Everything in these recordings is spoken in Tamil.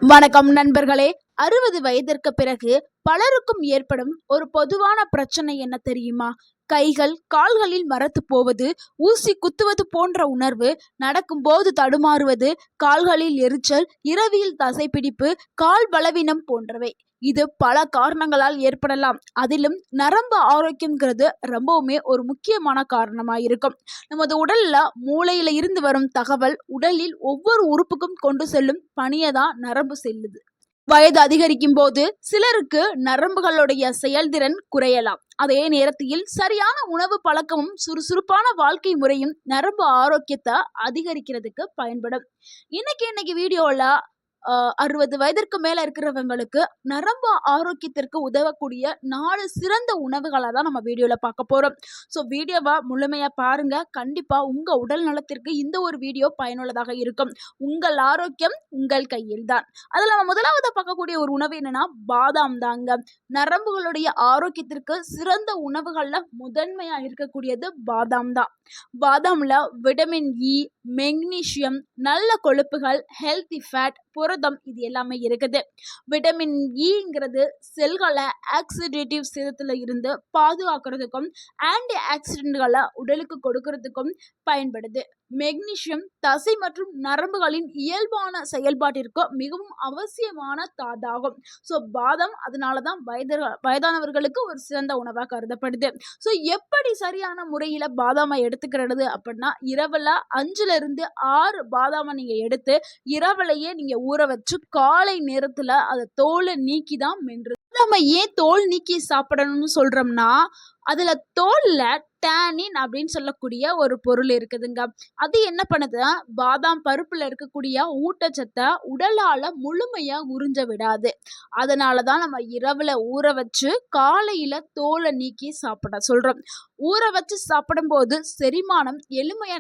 வணக்கம் நண்பர்களே. 60 வயதிற்கு பிறகு பலருக்கும் ஏற்படும் ஒரு பொதுவான பிரச்சனை என்ன தெரியுமா? கைகள் கால்களில் மரத்து போவது, ஊசி குத்துவது போன்ற உணர்வு, நடக்கும்போது தடுமாறுவது, கால்களில் எரிச்சல், இரவியில் தசைப்பிடிப்பு, கால் பலவீனம் போன்றவை. இது பல காரணங்களால் ஏற்படலாம். அதிலும் நரம்பு ஆரோக்கியம்ங்கிறது ரொம்பவுமே ஒரு முக்கியமான காரணமா இருக்கும். நமது உடல்ல மூளையில இருந்து வரும் தகவல் உடலில் ஒவ்வொரு உறுப்புக்கும் கொண்டு செல்லும் பணியை தான் நரம்பு செல்லுது. வயது அதிகரிக்கும் போது சிலருக்கு நரம்புகளுடைய செயல்திறன் குறையலாம். அதே நேரத்தில் சரியான உணவு பழக்கமும் சுறுசுறுப்பான வாழ்க்கை முறையும் நரம்பு ஆரோக்கியத்தை அதிகரிக்கிறதுக்கு பயன்படும். இன்னைக்கு வீடியோல 60 வயதிற்கு மேல இருக்கிறவங்களுக்கு நரம்பு ஆரோக்கியத்திற்கு உதவக்கூடிய 4 சிறந்த உணவுகளை தான் நம்ம வீடியோல பார்க்க போறோம். ஸோ வீடியோவை முழுமையா பாருங்க. கண்டிப்பா உங்க உடல் நலத்திற்கு இந்த ஒரு வீடியோ பயனுள்ளதாக இருக்கும். உங்கள் ஆரோக்கியம் உங்கள் கையில் தான். அதுல நம்ம முதலாவது பார்க்கக்கூடிய ஒரு உணவு என்னன்னா பாதாம் தாங்க. நரம்புகளுடைய ஆரோக்கியத்திற்கு சிறந்த உணவுகள்ல முதன்மையா இருக்கக்கூடியது பாதாம் தான். பாதாம்ல விட்டமின் இ, மெக்னீசியம், நல்ல கொழுப்புகள், ஹெல்தி ஃபேட், புரதம் இது எல்லாமே இருக்குது. விட்டமின் இங்கிறது செல்களை ஆக்சிடேட்டிவ் சேதத்துல இருந்து பாதுகாக்கிறதுக்கும் ஆன்டி ஆக்சிடென்ட்களை உடலுக்கு கொடுக்கறதுக்கும் பயன்படுது. மெக்னீசியம் தசை மற்றும் நரம்புகளின் இயல்பான செயல்பாட்டிற்கு மிகவும் அவசியமான தாதாகும். ஸோ பாதாம் அதனாலதான் வயதானவர்களுக்கு ஒரு சிறந்த உணவாக கருதப்படுது. ஸோ எப்படி சரியான முறையில பாதாமை எடுத்துக்கிறது அப்படின்னா, இரவுல 5ல இருந்து 6 பாதாமை நீங்க எடுத்து இரவுலையே நீங்க ஊற வச்சு காலை நேரத்துல அதை தோலை நீக்கி தான் மென்று. நம்ம ஏன் தோல் நீக்கி சாப்பிடணும்னு சொல்றோம்னா, அதுல தோல்ல டேனின் அப்படின்னு சொல்லக்கூடிய ஒரு பொருள் இருக்குதுங்க. அது என்ன பண்ணுதுன்னா, பாதாம் பருப்புல இருக்கக்கூடிய ஊட்டச்சத்தை உடலால முழுமையா உறிஞ்ச விடாது. அதனாலதான் நம்ம இரவுல ஊற வச்சு காலையில தோலை நீக்கி சாப்பிட சொல்றோம். ஊற வச்சு சாப்பிடும் போது செரிமானம் எளிமையா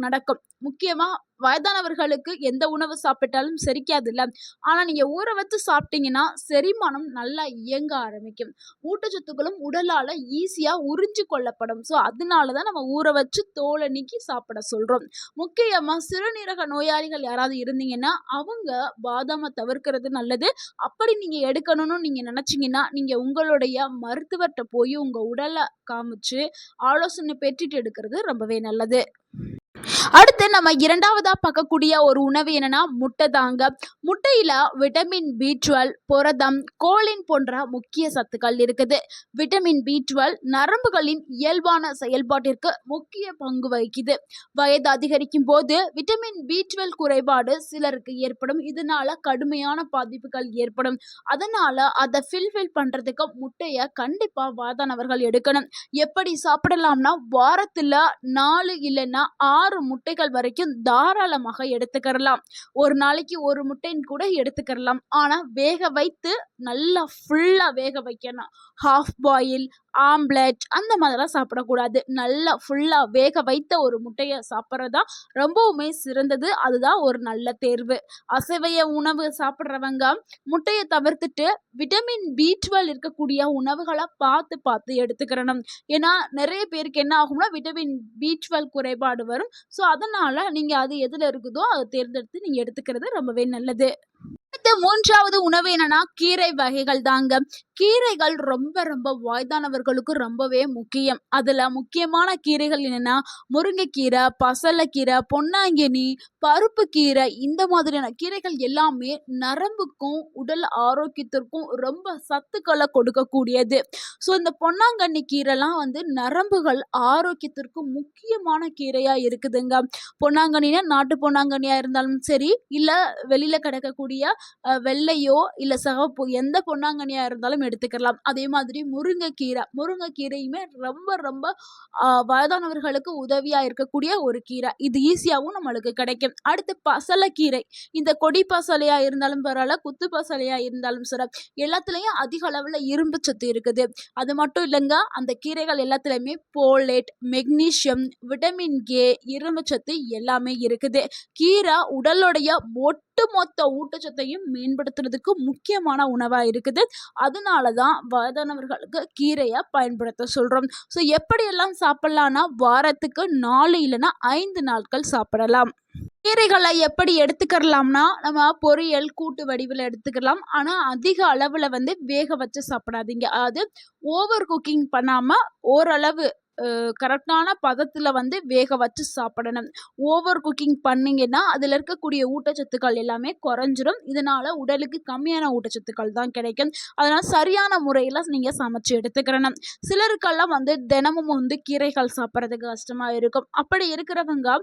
நடக்கும். முக்கியமா வயதானவர்களுக்கு எந்த உணவு சாப்பிட்டாலும் செரிக்காது இல்ல. ஆனா நீங்க ஊற வச்சு சாப்பிட்டீங்கன்னா செரிமானம் நல்லா இயங்க ஆரம்பிக்கும். ஊட்டச்சத்துக்களும் உடலால ஈஸியா உறிஞ்சு கொள்ளப்படும். ஸோ அதனாலதான் நம்ம ஊற வச்சு தோலை நீக்கி சாப்பிட சொல்றோம். முக்கியமா சிறுநீரக நோயாளிகள் யாராவது இருந்தீங்கன்னா அவங்க பாதாமை தவிர்க்கிறது நல்லது. அப்படி நீங்க எடுக்கணும்னு நீங்க நினைச்சீங்கன்னா நீங்க உங்களுடைய மருத்துவர்கிட்ட போய் உங்க உடலை காமிச்சு ஆலோசனை பெற்றுட்டு எடுக்கிறது ரொம்பவே நல்லது. அடுத்து நம்ம இரண்டாவதா பார்க்கக்கூடிய ஒரு உணவு என்னன்னா முட்டை தாங்க. முட்டையில விட்டமின் B12, புரதம், கோலின் போன்ற முக்கிய சத்துக்கள் இருக்குது. விட்டமின் B12 நரம்புகளின் இயல்பான செயல்பாட்டிற்கு முக்கிய பங்கு வகிக்குது. வயது அதிகரிக்கும் போது விட்டமின் B12 குறைபாடு சிலருக்கு ஏற்படும். இதனால கடுமையான பாதிப்புகள் ஏற்படும். அதனால அதை ஃபில்ஃபில் பண்றதுக்கு முட்டையை கண்டிப்பா வயதானவர்கள் எடுக்கணும். எப்படி சாப்பிடலாம்னா, வாரத்துல 4 இல்லைன்னா 6 முட்டைகள் வரைக்கும் தாராளமாக எடுத்துக்கலாம். ஒரு நாளைக்கு ஒரு முட்டைன்னு கூட எடுத்துக்கலாம். ஆனா வேக வைத்து நல்லா ஃபுல்லா வேக வைக்கணும். ஹாஃப் பாயில், ஆம்லெட் அந்த மாதிரிலாம் சாப்பிடக்கூடாது. நல்லா ஃபுல்லா வேக வைத்த ஒரு முட்டையை சாப்பிட்றதா ரொம்பவுமே சிறந்தது. அதுதான் ஒரு நல்ல தேர்வு. அசைவ உணவு சாப்பிட்றவங்க முட்டையை தவிர்த்துட்டு விட்டமின் B12 இருக்கக்கூடிய உணவுகளை பார்த்து எடுத்துக்கிறணும். ஏன்னா நிறைய பேருக்கு என்ன ஆகும்னா விட்டமின் B12 குறைபாடு வரும். ஸோ அதனால நீங்க அது எதுல இருக்குதோ அதை தேர்ந்தெடுத்து நீங்க எடுத்துக்கிறது ரொம்பவே நல்லது. அடுத்து மூன்றாவது உணவு என்னன்னா கீரை வகைகள் தாங்க. கீரைகள் ரொம்ப வயதானவர்களுக்கு ரொம்பவே முக்கியம். அதுல முக்கியமான கீரைகள் என்னன்னா முருங்கைக்கீரை, பசலைக்கீரை, பொன்னாங்கண்ணி, பருப்பு கீரை இந்த மாதிரியான கீரைகள் எல்லாமே நரம்புக்கும் உடல் ஆரோக்கியத்திற்கும் ரொம்ப சத்துக்களை கொடுக்கக்கூடியது. ஸோ இந்த பொன்னாங்கண்ணி கீரைலாம் நரம்புகள் ஆரோக்கியத்திற்கு முக்கியமான கீரையா இருக்குதுங்க. பொன்னாங்கண்ணினா நாட்டு பொன்னாங்கண்ணியா இருந்தாலும் சரி, இல்ல வெளியில கிடைக்கக்கூடிய வெள்ளையோ இல்ல சிவப்பு எந்த பொன்னாங்கண்ணியா இருந்தாலும் எடுத்துக்கலாம். அதே மாதிரி முருங்கைக்கீரையுமே ரொம்ப வயதானவர்களுக்கு உதவியா இருக்கக்கூடிய ஒரு கீரை. இது ஈஸியாவும் நம்மளுக்கு கிடைக்கும். அடுத்து பசலைக்கீரை. இந்த கொடி பசலையா இருந்தாலும் பரவாயில்ல, குத்து பசலையா இருந்தாலும் சரி, எல்லாத்துலயும் அதிக அளவுல இரும்பு சத்து இருக்குது. அது மட்டும் இல்லைங்க, அந்த கீரைகள் எல்லாத்துலயுமே போலேட், மெக்னீசியம், விட்டமின் கே, இரும்பு சத்து எல்லாமே இருக்குது. கீரை உடலுடைய ஒட்டுமொத்த ஊட்டச்சத்தையும் மேம்படுத்துறதுக்கு முக்கியமான உணவா இருக்குது. அதனாலதான் வயதானவர்களுக்கு கீரையை பயன்படுத்த சொல்றோம். ஸோ எப்படியெல்லாம் சாப்பிடலாம்னா, வாரத்துக்கு 4 இல்லைன்னா 5 நாட்கள் சாப்பிடலாம். கீரைகளை எப்படி எடுத்துக்கிறலாம்னா, நம்ம பொரியல், கூட்டு வடிவில எடுத்துக்கலாம். ஆனா, அதிக அளவுல வந்து வேக வச்சு சாப்பிடாதீங்க. அதாவது ஓவர் குக்கிங் பண்ணாம ஓரளவு கரெக்டான பதத்துல வந்து வேக வச்சு சாப்பிடணும். ஓவர் குக்கிங் பண்ணீங்கன்னா, அதுல இருக்கக்கூடிய ஊட்டச்சத்துக்கள் எல்லாமே குறைஞ்சிரும். இதனால உடலுக்கு கம்மியான ஊட்டச்சத்துக்கள் தான் கிடைக்கும். அதனால சரியான முறையில நீங்க சமைச்சு எடுத்துக்கிறணும். சிலருக்கெல்லாம் வந்து தினமும் வந்து கீரைகள் சாப்பிடுறதுக்கு கஷ்டமா இருக்கும். அப்படி இருக்கிறவங்க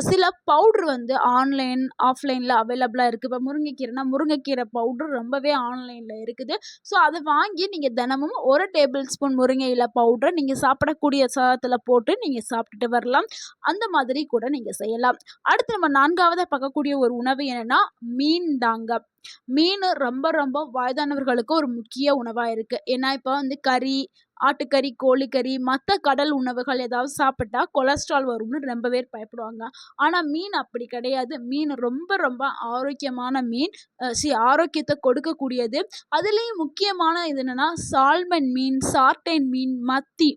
சில பவுடர் வந்து ஆன்லைன், ஆஃப்லைன்ல அவைலபிளா இருக்கு. இப்ப முருங்கைக்கீரைனா, முருங்கைக்கீரை பவுடர் ரொம்பவே ஆன்லைன்ல இருக்குது. ஸோ, அத வாங்கி நீங்க தினமும் 1 டேபிள் ஸ்பூன் முருங்கை இலை பவுடர நீங்க சாப்பிடக்கூடிய சாதத்துல போட்டு நீங்க சாப்பிட்டுட்டு வரலாம். அந்த மாதிரி கூட நீங்க செய்யலாம். அடுத்து நம்ம 4வதா பார்க்கக்கூடிய ஒரு உணவு என்னன்னா, மீன் தாங்க. மீனு ரொம்ப ரொம்ப வயதானவர்களுக்கு ஒரு முக்கிய உணவா இருக்கு. ஏன்னா, இப்ப வந்து கறி, ஆட்டுக்கறி, கோழிக்கறி, மத்த கடல் உணவுகள் ஏதாவது சாப்பிட்டா கொலஸ்ட்ரால் வரும்னு ரொம்ப பேர் பயப்படுவாங்க. ஆனா, மீன் அப்படி கிடையாது. மீன் ரொம்ப ரொம்ப ஆரோக்கியமான மீன். ஆரோக்கியத்த கொடுக்கக்கூடியது. அதுலயும் முக்கியமான இது என்னன்னா, சால்மன் மீன், சார்டைன் மீன், மத்தி.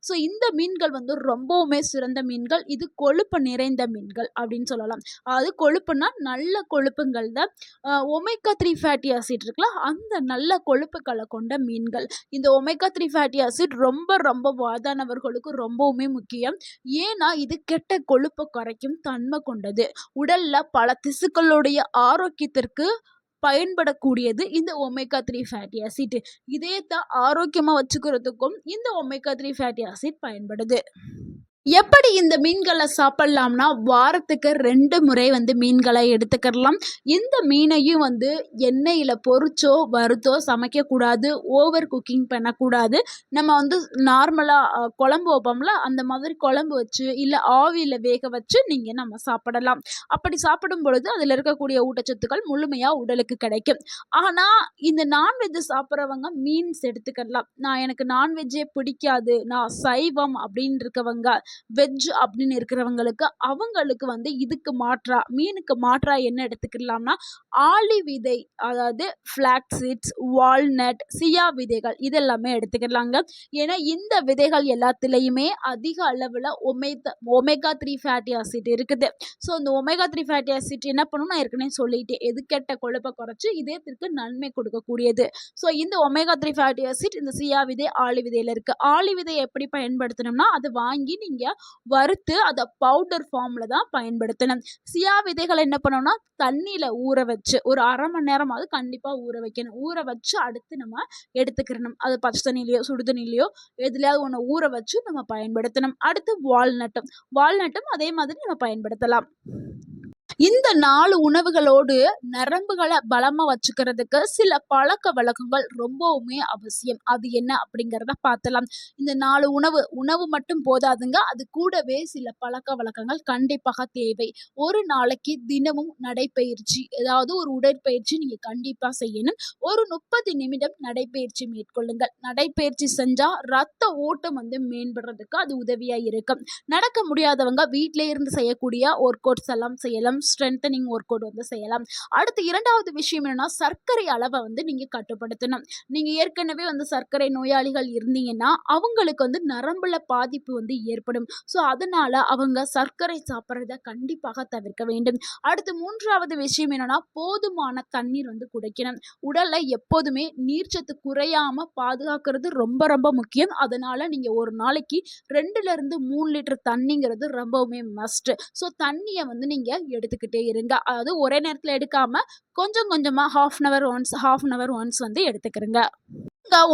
ஸோ இந்த மீன்கள் வந்து ரொம்பவுமே சிறந்த மீன்கள். இது கொழுப்பு நிறைந்த மீன்கள் அப்படின்னு சொல்லலாம். அதாவது கொழுப்புன்னா நல்ல கொழுப்புங்கள் தான். ஒமேகா 3 ஃபேட்டி ஆசிட் இருக்குல்ல, அந்த நல்ல கொழுப்புக்களை கொண்ட மீன்கள். இந்த ஒமேகா 3 ஃபேட்டி ஆசிட் ரொம்ப ரொம்ப வயதானவர்களுக்கு ரொம்பவுமே முக்கியம். ஏன்னா இது கெட்ட கொழுப்பை குறைக்கும் தன்மை கொண்டது. உடல்ல பல திசுக்களுடைய ஆரோக்கியத்திற்கு பயன்படக்கூடியது இந்த ஒமேகா 3 ஃபேட்டி ஆசிட். இதயத்தை ஆரோக்கியமா வச்சுக்கிறதுக்கும் இந்த ஒமேகா 3 ஃபேட்டி ஆசிட் பயன்படுது. எப்படி இந்த மீன்களை சாப்பிடலாம்னா, வாரத்துக்கு 2 முறை வந்து மீன்களை எடுத்துக்கலாம். இந்த மீனையும் வந்து எண்ணெயில பொரிச்சோ, வறுத்தோ சமைக்கக்கூடாது. ஓவர் குக்கிங் பண்ணக்கூடாது. நம்ம வந்து நார்மலா குழம்பு வைப்போம்ல, அந்த மாதிரி குழம்பு வச்சு, இல்ல ஆவியில வேக வச்சு நம்ம சாப்பிடலாம். அப்படி சாப்பிடும் பொழுது அதில இருக்கக்கூடிய ஊட்டச்சத்துக்கள் முழுமையா உடலுக்கு கிடைக்கும். ஆனா, இந்த நான்வெஜ் சாப்பிடுறவங்க மீன்ஸ் எடுத்துக்கலாம். எனக்கு நான்வெஜ்ஜே பிடிக்காது, நான் சைவம் அப்படின்னு இருக்கவங்க, வெஜ் அப்படின்னு இருக்கிறவங்களுக்கு அவங்களுக்கு வந்து இதுக்கு மாற்றா மீனுக்கு மாற்றா என்ன எடுத்துக்கலாம்னா, ஆளி விதை, அதாவது ஃபிளாக்ஸ் சீட்ஸ், வால்நட், சியா விதைகள் இதெல்லாமே எடுத்துக்கலாங்க. ஏன்னா இந்த விதைகள் எல்லாத்துலேயுமே அதிக அளவில் ஒமேகா 3 ஃபேட்டி ஆசிட் இருக்குது. ஸோ இந்த ஒமேகா 3 ஃபேட்டி ஆசிட் என்ன பண்ணணும், நான் ஏற்கனவே சொல்லிட்டேன், எது கெட்ட கொழுப்பை குறைச்சி இதயத்திற்கு நன்மை கொடுக்கக்கூடியது. ஸோ இந்த ஒமேகா 3 ஃபேட்டி ஆசிட் இந்த சியா விதை, ஆளி விதையில் இருக்குது. ஆளி விதை எப்படி பயன்படுத்தணும்னா, அதை வாங்கி நீங்கள் வறுத்து அதை பவுடர் ஃபார்மில் தான் பயன்படுத்தணும். சியா விதைகளை என்ன பண்ணணும்னா, தண்ணியில் ஊற வச்சு ஒரு 1/2 மணி நேரமாவது கண்டிப்பாக ஊற வைக்கணும். ஊற வச்சு அடுத்து நம்ம எடுத்துக்கிறணும். அது பச்சை தண்ணியிலையோ சுடு தண்ணியிலையோ எதுலையாவது ஒன்று ஊற வச்சு நம்ம பயன்படுத்தணும். அடுத்து வால்நட்டும் அதே மாதிரி நம்ம பயன்படுத்தலாம். இந்த 4 உணவுகளோடு நரம்புகளை பலமா வச்சுக்கிறதுக்கு சில பழக்க வழக்கங்கள் ரொம்பவுமே அவசியம். அது என்ன அப்படிங்கிறத பார்த்தலாம். இந்த 4 உணவு மட்டும் போதாதுங்க. அது கூடவே சில பழக்க வழக்கங்கள் கண்டிப்பாக தேவை. ஒரு நாளைக்கு தினமும் நடைப்பயிற்சி, ஏதாவது ஒரு உடற்பயிற்சி நீங்க கண்டிப்பா செய்யணும். ஒரு 30 நிமிடம் நடைப்பயிற்சி மேற்கொள்ளுங்கள். நடைப்பயிற்சி செஞ்சா ரத்த ஓட்டம் வந்து மேம்படுறதுக்கு அது உதவியா இருக்கும். நடக்க முடியாதவங்க வீட்டிலே இருந்து செய்யக்கூடிய ஒர்க் அவுட்ஸ் எல்லாம் செய்யலாம். ஸ்ட்ரென்தனிங் ஒர்க் அவுட் வந்து செய்யலாம். அடுத்து 2வது விஷயம் என்னன்னா, சர்க்கரை அளவை வந்து நீங்க கட்டுப்படுத்தணும். நீங்க ஏற்கனவே வந்து சர்க்கரை நோயாளிகள் இருந்தீங்கன்னா அவங்களுக்கு வந்து நரம்புல பாதிப்பு வந்து ஏற்படும். ஸோ அதனால அவங்க சர்க்கரை சாப்பிட்றத கண்டிப்பாக தவிர்க்க வேண்டும். அடுத்து 3வது விஷயம் என்னன்னா, போதுமான தண்ணீர் வந்து குடிக்கணும். உடல்ல எப்போதுமே நீர்ச்சத்து குறையாம பாதுகாக்கிறது ரொம்ப ரொம்ப முக்கியம். அதனால நீங்க ஒரு நாளைக்கு 2லிருந்து 3 லிட்டர் தண்ணிங்கிறது ரொம்பவுமே மஸ்ட். ஸோ தண்ணியை வந்து நீங்க எடுத்துக்கிட்டே இருங்க. அதாவது ஒரே நேரத்தில் எடுக்காம கொஞ்சம் கொஞ்சமா ஹாஃப் அன் ஹவர் ஒன்ஸ் வந்து எடுத்துக்கிறங்க.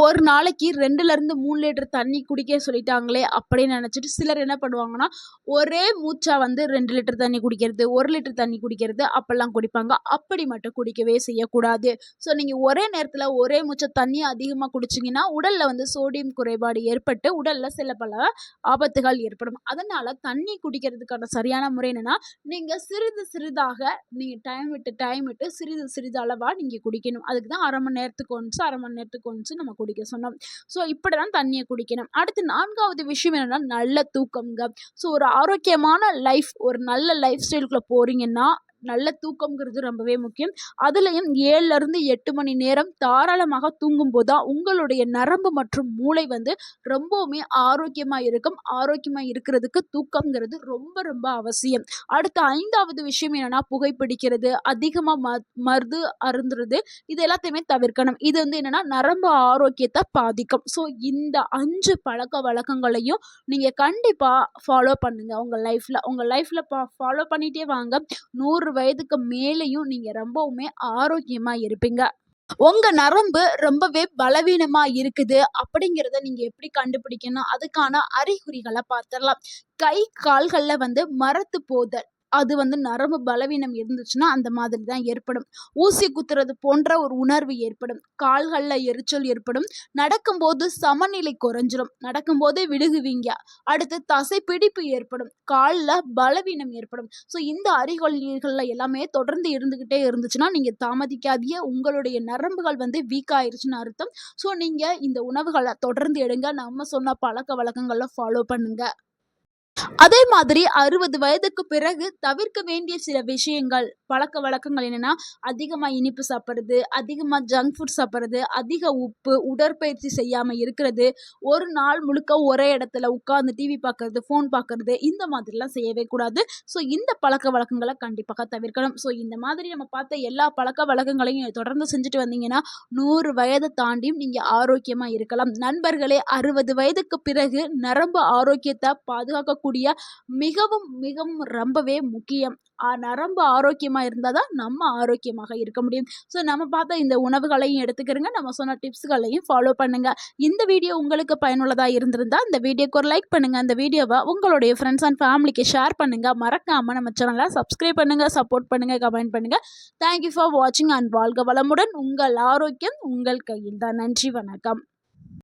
ஒரு நாளைக்கு 2லிருந்து 3 லிட்டர் தண்ணி குடிக்க சொல்லிட்டாங்களே அப்படின்னு நினச்சிட்டு சிலர் என்ன பண்ணுவாங்கன்னா, ஒரே மூச்சா வந்து 2 லிட்டர் தண்ணி குடிக்கிறது, 1 லிட்டர் தண்ணி குடிக்கிறது அப்பெல்லாம் குடிப்பாங்க. அப்படி மட்டும் குடிக்கவே செய்யக்கூடாது. ஸோ நீங்கள் ஒரே நேரத்தில் ஒரே மூச்சை தண்ணி அதிகமாக குடிச்சிங்கன்னா உடலில் வந்து சோடியம் குறைபாடு ஏற்பட்டு உடலில் சில பல ஆபத்துகள் ஏற்படும். அதனால் தண்ணி குடிக்கிறதுக்கான சரியான முறை என்னென்னா, நீங்கள் சிறிதாக நீங்கள் டைம் விட்டு சிறிது சிறிது அளவாக நீங்கள் குடிக்கணும். அதுக்கு தான் அரை மணி நேரத்துக்கு ஒன்ஸ் நம்ம குடிக்க சொன்னோம். ஸோ இப்படி தான் தண்ணியை குடிக்கணும். அடுத்து 4வது விஷயம் என்னன்னா, நல்ல தூக்கம்ங்க. ஸோ ஒரு ஆரோக்கியமான ஒரு நல்ல லைஃப் ஸ்டைலுக்குள்ள போறீங்கன்னா நல்ல தூக்கம்ங்கிறது ரொம்பவே முக்கியம். அதுலயும் 7லிருந்து 8 மணி நேரம் தாராளமாக தூங்கும்போது தான் உங்களுடைய நரம்பு மற்றும் மூளை வந்து ரொம்பவுமே ஆரோக்கியமா இருக்கும். ஆரோக்கியமா இருக்கிறதுக்கு தூக்கம்ங்கிறது ரொம்ப ரொம்ப அவசியம். அடுத்த 5வது விஷயம் என்னன்னா, புகைப்பிடிக்கிறது, அதிகமா மது அருந்துறது, இது எல்லாத்தையுமே தவிர்க்கணும். இது வந்து என்னன்னா, நரம்பு ஆரோக்கியத்த பாதிக்கும். ஸோ இந்த 5 பழக்கவழக்கங்களையும் நீங்க கண்டிப்பா ஃபாலோ பண்ணுங்க உங்க லைஃப்ல ஃபாலோ பண்ணிட்டே வாங்க. 100 வயதுக்கு மேலேயும் நீங்க ரொம்பவுமே ஆரோக்கியமா இருப்பீங்க. உங்க நரம்பு ரொம்பவே பலவீனமா இருக்குது அப்படிங்கிறத நீங்க எப்படி கண்டுபிடிக்கணும்? அதுக்கான அறிகுறிகள பார்த்துரலாம். கை, கால்கள்ல வந்து மரத்து போதல். அது வந்து நரம்பு பலவீனம் இருந்துச்சுன்னா, அந்த மாதிரி தான் ஏற்படும். ஊசி குத்துறது போன்ற ஒரு உணர்வு ஏற்படும். கால்கள்ல எரிச்சல் ஏற்படும். நடக்கும்போது சமநிலை குறைஞ்சிரும். நடக்கும்போதே விழுகுவீங்க. அடுத்து தசை பிடிப்பு ஏற்படும். கால்ல பலவீனம் ஏற்படும். ஸோ இந்த அறிகுறிகள்ல எல்லாமே தொடர்ந்து இருந்துகிட்டே இருந்துச்சுன்னா, நீங்க தாமதிக்காதீங்க. உங்களுடைய நரம்புகள் வந்து வீக் ஆயிருச்சுன்னு அர்த்தம். ஸோ நீங்க இந்த உணவுகள தொடர்ந்து எடுங்க. நம்ம சொன்ன பழக்கவழக்கங்கள ஃபாலோ பண்ணுங்க. அதே மாதிரி 60 வயதுக்கு பிறகு தவிர்க்க வேண்டிய சில விஷயங்கள், பழக்கவழக்கங்கள் என்னன்னா, அதிகமா இனிப்பு சாப்பிடுறது, அதிகமா ஜங்க் ஃபுட் சாப்பிடுறது, அதிக உப்பு, உடற்பயிற்சி செய்யாம இருக்கிறது, ஒரு நாள் முழுக்க ஒரே இடத்துல உட்கார்ந்து டிவி பார்க்கறது, ஃபோன் பார்க்கறது, இந்த மாதிரிலாம் செய்யவே கூடாது. ஸோ இந்த பழக்கவழக்கங்கள கண்டிப்பாக தவிர்க்கணும். ஸோ இந்த மாதிரி நம்ம பார்த்த எல்லா பழக்கவழக்கங்களையும் தொடர்ந்து செஞ்சுட்டு வந்தீங்கன்னா, 100 வயத தாண்டியும் நீங்க ஆரோக்கியமா இருக்கலாம். நண்பர்களே, 60 வயதுக்கு பிறகு நரம்பு ஆரோக்கியத்த பாதுகாக்கக்கூடிய மிகவும் மிகவும் ரொம்பவே முக்கியம். நரம்பு ஆரோக்கியமா இருந்தா தான் நம்ம ஆரோக்கியமாக இருக்க முடியும். ஸோ நம்ம பார்த்த இந்த உணவுகளையும் எடுத்துக்கிறங்க. நம்ம சொன்ன டிப்ஸ்களையும் ஃபாலோ பண்ணுங்க. இந்த வீடியோ உங்களுக்கு பயனுள்ளதா இருந்திருந்தா இந்த வீடியோக்கு ஒரு லைக் பண்ணுங்க. அந்த வீடியோவை உங்களுடைய ஃப்ரெண்ட்ஸ் அண்ட் ஃபேமிலிக்கு ஷேர் பண்ணுங்க. மறக்காம நம்ம சேனலை சப்ஸ்கிரைப் பண்ணுங்க, சப்போர்ட் பண்ணுங்க, கமெண்ட் பண்ணுங்க. தேங்க்யூ ஃபார் வாட்சிங் அண்ட் வாழ்க வளமுடன். உங்கள் ஆரோக்கியம் உங்கள் கையில் தான். நன்றி, வணக்கம்.